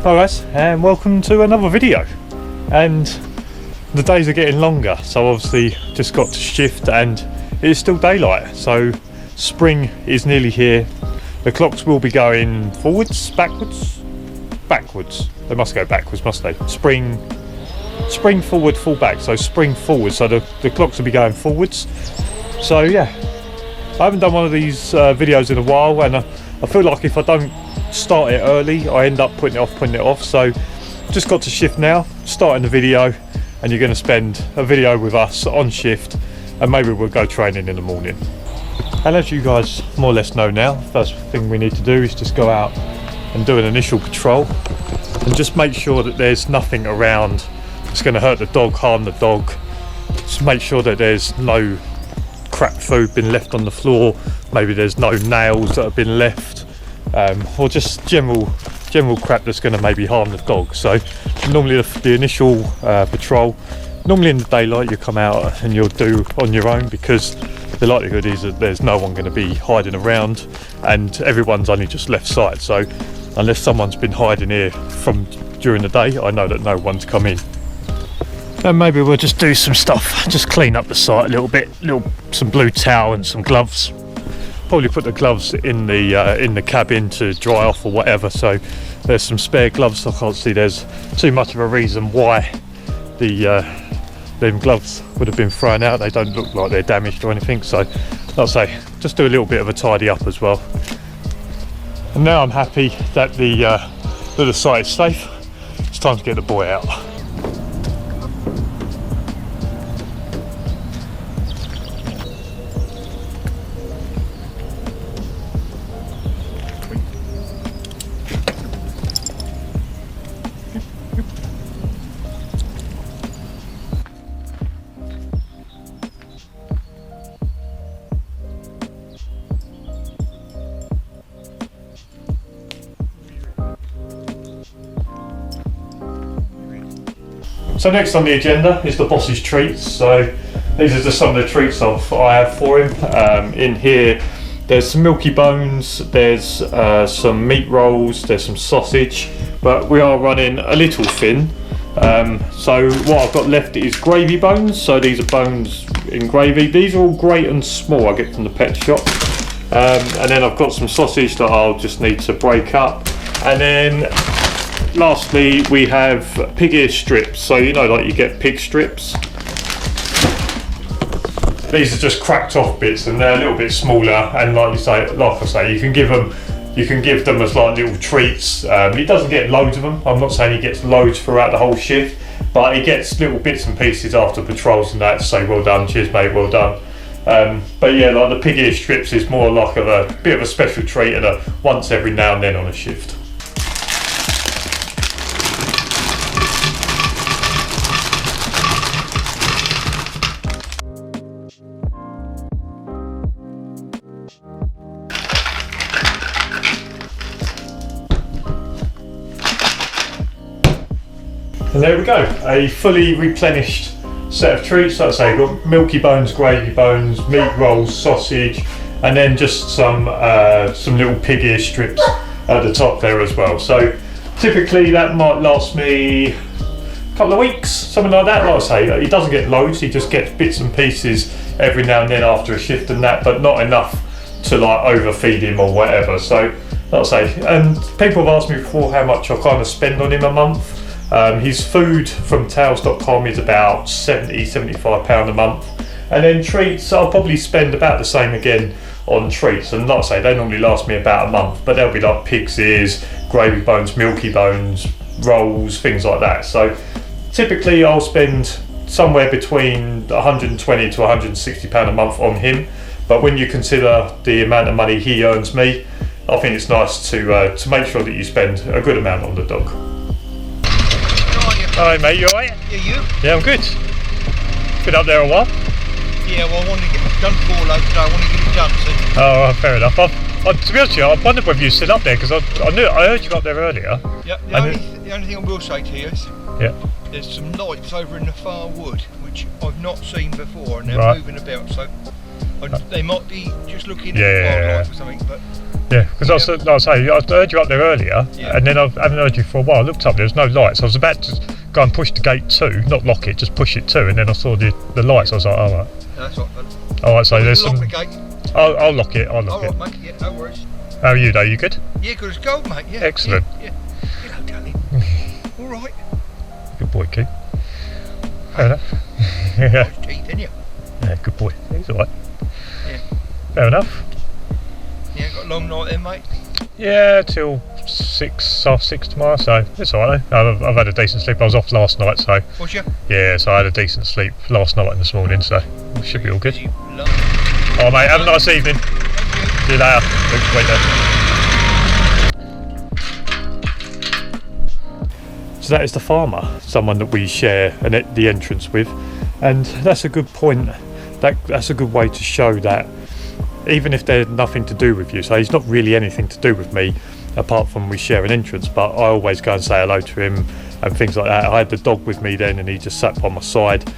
Hi guys, and welcome to another video. And the days are getting longer, so obviously just got to shift and it is still daylight, so spring is nearly here. The clocks will be going forwards, backwards. They must go backwards, must they? Spring forward, fall back, so spring forward, so the clocks will be going forwards. So yeah, I haven't done one of these videos in a while, and I feel like if I don't start it early I end up putting it off, so just got to shift now, starting the video, and you're going to spend a video with us on shift, and maybe we'll go training in the morning. And as you guys more or less know now, first thing we need to do is just go out and do an initial patrol and just make sure that there's nothing around that's going to hurt the dog, harm the dog. Just make sure that there's no crap food been left on the floor, maybe there's no nails that have been left, or just general crap that's going to maybe harm the dog. So normally the initial patrol, normally in the daylight you come out and you'll do on your own, because the likelihood is that there's no one going to be hiding around and everyone's only just left side, so unless someone's been hiding here from during the day, I know that no one's come in. And maybe we'll just do some stuff, just clean up the site a little bit, some blue towel and some gloves. Probably put the gloves in the cabin to dry off or whatever, so there's some spare gloves. I can't see there's too much of a reason why them gloves would have been thrown out. They don't look like they're damaged or anything, so like I say, just do a little bit of a tidy up as well. And now I'm happy that the site is safe. It's time to get the boy out. So next on the agenda is the boss's treats. So these are just some of the treats I have for him. In here there's some milky bones, there's some meat rolls, there's some sausage, but we are running a little thin. So what I've got left is gravy bones. So these are bones in gravy. These are all great and small, I get from the pet shop. And then I've got some sausage that I'll just need to break up. And then lastly, we have pig ear strips. So you know, like you get pig strips. These are just cracked off bits, and they're a little bit smaller. And like I say, you can give them as like little treats. He doesn't get loads of them. I'm not saying he gets loads throughout the whole shift, but he gets little bits and pieces after patrols and that to say, well done, cheers mate, well done. But yeah, like the pig ear strips is more like a bit of a special treat and a once every now and then on a shift. And there we go, a fully replenished set of treats. Like I say, we've got milky bones, gravy bones, meat rolls, sausage, and then just some little pig ear strips at the top there as well. So typically that might last me a couple of weeks, something like that. Like I say, he doesn't get loads, he just gets bits and pieces every now and then after a shift and that, but not enough to like overfeed him or whatever. So like I say, and people have asked me before how much I kind of spend on him a month. His food from tails.com is about £70–75 a month, and then treats I'll probably spend about the same again on treats, and like I say, they normally last me about a month, but they'll be like pig's ears, gravy bones, milky bones, rolls, things like that. So typically I'll spend somewhere between £120 to £160 a month on him, but when you consider the amount of money he earns me, I think it's nice to make sure that you spend a good amount on the dog. Hi mate, you alright? Yeah, you? Yeah, I'm good. Been up there a while? Yeah, well I wanted to get it done before load today, I want to get it done, see? Oh, right, fair enough. To be honest with you, I wondered whether you stood up there, because I heard you got there earlier. Yeah, the only thing I will say to you is, there's some lights over in the far wood, which I've not seen before, and they're moving about, so They might be just looking Yeah. at wildlife or something, but Yeah, because like I say, I heard you up there earlier, Yeah. and then I haven't heard you for a while. I looked up, there was no lights. I was about to go and push the gate too, not lock it, just push it too, and then I saw the lights. I was like, all right. that's right, fella. All right, so there's Lock some. the gate. I'll lock it. I'll lock it. Alright, mate, yeah, no worries. How are you, though? You good? Yeah, good as gold, mate, yeah. Excellent. Yeah. Hello, darling. Alright. Good boy, Keith. Fair enough. Yeah. Nice teeth, ain't you? Yeah, good boy. He's all right. Yeah. Fair enough. Yeah, got a long night then, mate. Yeah, till 6:30 tomorrow, so it's alright. I've had a decent sleep. I was off last night, so Was you? yeah, so I had a decent sleep last night and this morning, so it should be all good. Busy, long. Oh, mate, have a nice evening. See you later. Thanks, wait there. So that is the farmer, someone that we share the entrance with, and that's a good point. That's a good way to show that even if they're nothing to do with you, so he's not really anything to do with me apart from we share an entrance, but I always go and say hello to him and things like that. I had the dog with me then, and he just sat by my side,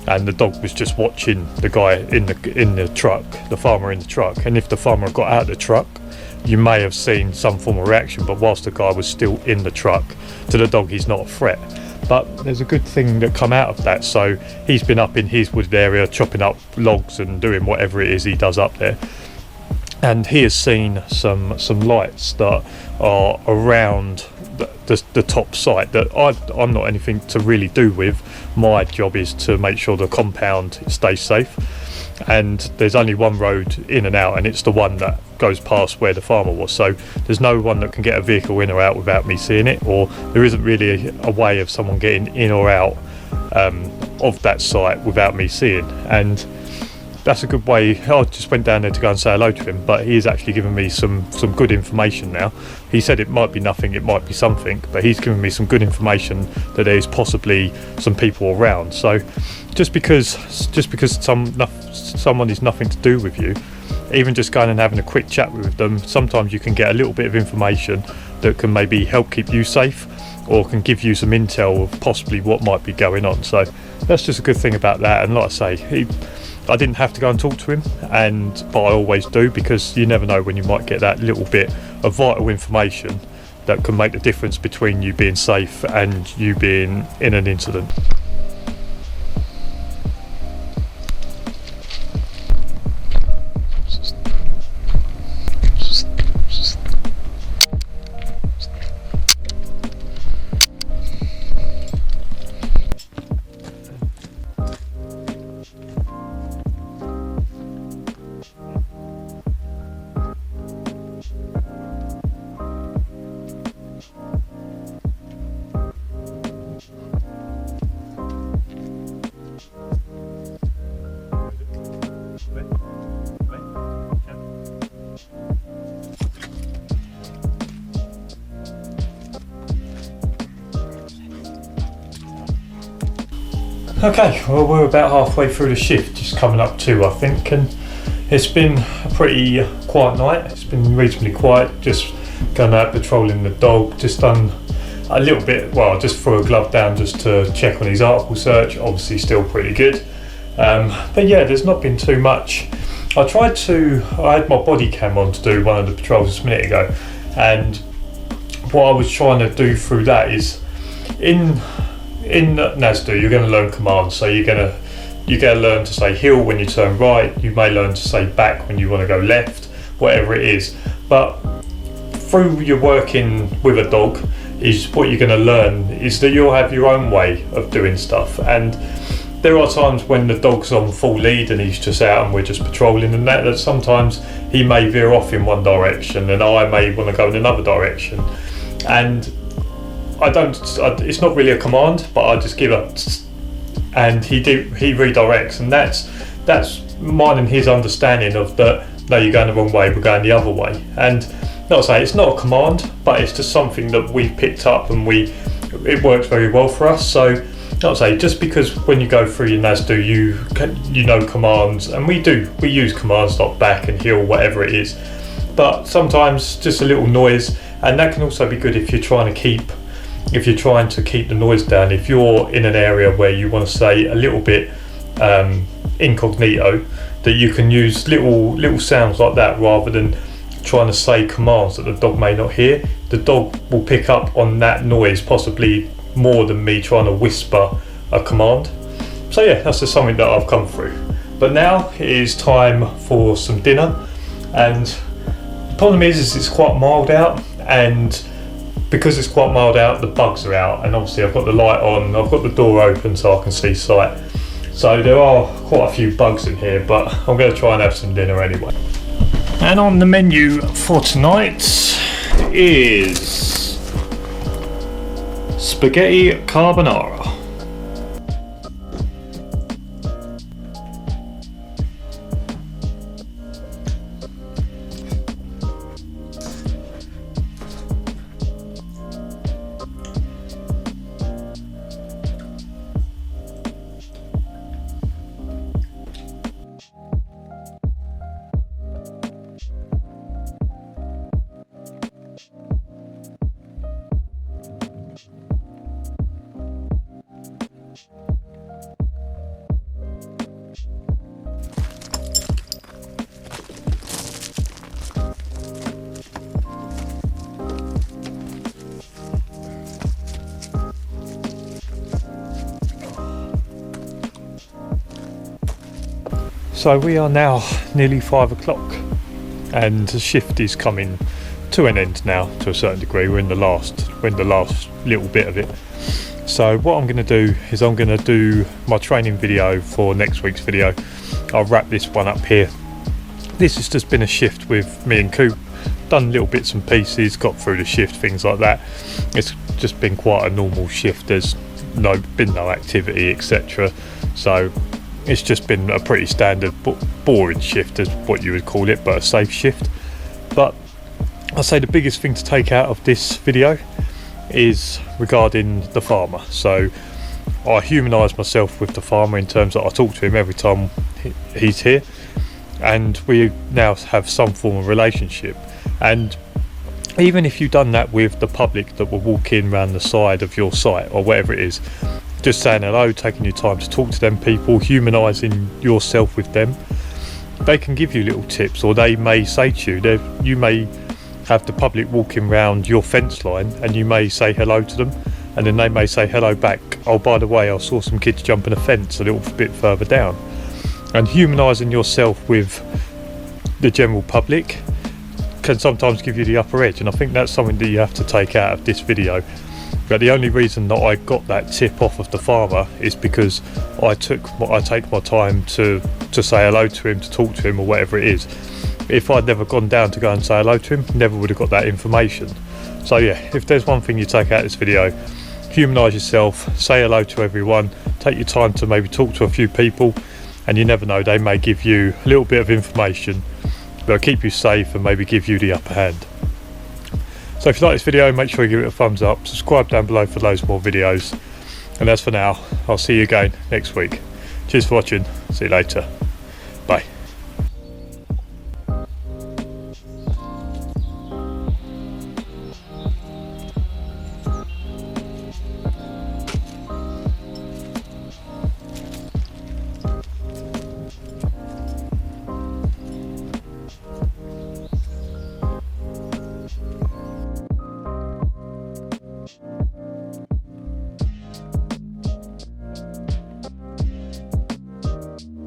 and the dog was just watching the guy in the truck, the farmer in the truck, and if the farmer got out of the truck, you may have seen some form of reaction, but whilst the guy was still in the truck, to the dog he's not a threat. But there's a good thing that come out of that, so he's been up in his wooded area chopping up logs and doing whatever it is he does up there, and he has seen some lights that are around the top site that I'm not anything to really do with. My job is to make sure the compound stays safe, and there's only one road in and out, and it's the one that goes past where the farmer was, so there's no one that can get a vehicle in or out without me seeing it, or there isn't really a way of someone getting in or out of that site without me seeing. And that's a good way. I just went down there to go and say hello to him, but he has actually given me some good information now. He said it might be nothing, it might be something, but he's given me some good information that there is possibly some people around. So just because someone is nothing to do with you, even just going and having a quick chat with them, sometimes you can get a little bit of information that can maybe help keep you safe, or can give you some intel of possibly what might be going on. So that's just a good thing about that. And like I say, I didn't have to go and talk to him, but I always do, because you never know when you might get that little bit of vital information that can make the difference between you being safe and you being in an incident. Okay, well, we're about halfway through the shift, just coming up to, I think, and it's been a pretty quiet night. It's been reasonably quiet, just going out patrolling the dog, just done a little bit, well, just threw a glove down just to check on his article search, obviously still pretty good. But yeah, there's not been too much. I had my body cam on to do one of the patrols just a minute ago, and what I was trying to do through that is, in NASDO you're going to learn commands, so you're going to learn to say hill when you turn right, you may learn to say back when you want to go left, whatever it is. But through your working with a dog, is what you're going to learn is that you'll have your own way of doing stuff, and there are times when the dog's on full lead and he's just out and we're just patrolling, and that sometimes he may veer off in one direction and I may want to go in another direction, and it's not really a command, but I just give up, and he redirects, and that's mine and his understanding of that. No, you're going the wrong way, we're going the other way. And not to say it's not a command, but it's just something that we've picked up and it works very well for us. So not to say just because when you go through your NASDO you know commands, and we use commands like back and hill, whatever it is, but sometimes just a little noise, and that can also be good if you're trying to keep the noise down. If you're in an area where you want to say a little bit incognito, that you can use little sounds like that rather than trying to say commands that the dog may not hear. The dog will pick up on that noise possibly more than me trying to whisper a command. So yeah, that's just something that I've come through. But now it is time for some dinner, and the problem is it's quite mild out, and because it's quite mild out, the bugs are out, and obviously I've got the light on, I've got the door open so I can see sight. So there are quite a few bugs in here, but I'm going to try and have some dinner anyway. And on the menu for tonight is spaghetti carbonara. So we are now nearly 5 o'clock, and the shift is coming to an end now to a certain degree. We're in the last little bit of it. So what I'm going to do is I'm going to do my training video for next week's video. I'll wrap this one up here. This has just been a shift with me and Coop. Done little bits and pieces, got through the shift, things like that. It's just been quite a normal shift. There's been no activity, etc. So it's just been a pretty standard boring shift, is what you would call it, but a safe shift. But I'd say the biggest thing to take out of this video is regarding the farmer. So I humanise myself with the farmer in terms that I talk to him every time he's here, and we now have some form of relationship. And even if you've done that with the public that will walk in around the side of your site or whatever it is, just saying hello, taking your time to talk to them people, humanising yourself with them, they can give you little tips, or they may say to you, you may have the public walking around your fence line and you may say hello to them, and then they may say hello back. Oh, by the way, I saw some kids jumping a fence a little bit further down. And humanising yourself with the general public can sometimes give you the upper edge, and I think that's something that you have to take out of this video. But the only reason that I got that tip off of the farmer is because I take my time to say hello to him, to talk to him, or whatever it is. If I'd never gone down to go and say hello to him, never would have got that information. So yeah, if there's one thing you take out of this video, humanise yourself, say hello to everyone, take your time to maybe talk to a few people, and you never know, they may give you a little bit of information that'll keep you safe and maybe give you the upper hand. So if you like this video, make sure you give it a thumbs up, subscribe down below for loads more videos, and as for now, I'll see you again next week. Cheers for watching, see you later, bye.